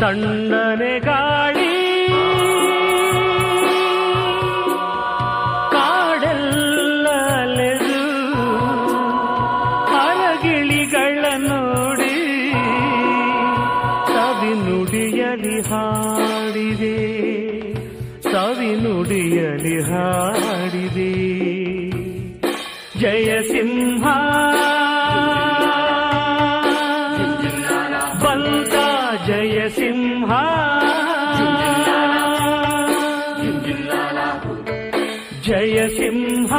ತಣ್ಣನೆ ಗಾಳಿ ಕಾಡೆಲ್ಲ ಅಲೆದು ಅರಗಿಳಿಗಳ ನೋಡಿ ಸವಿನುಡಿಯಲಿ ಹಾಡಿದೆ ಸವಿನುಡಿಯಲಿ ಹಾಡಿದೆ ಜಯ ಸಿಂಹ ಬಂತ ಜಯ ಸಿಂಹ ಜಯ ಸಿಂಹ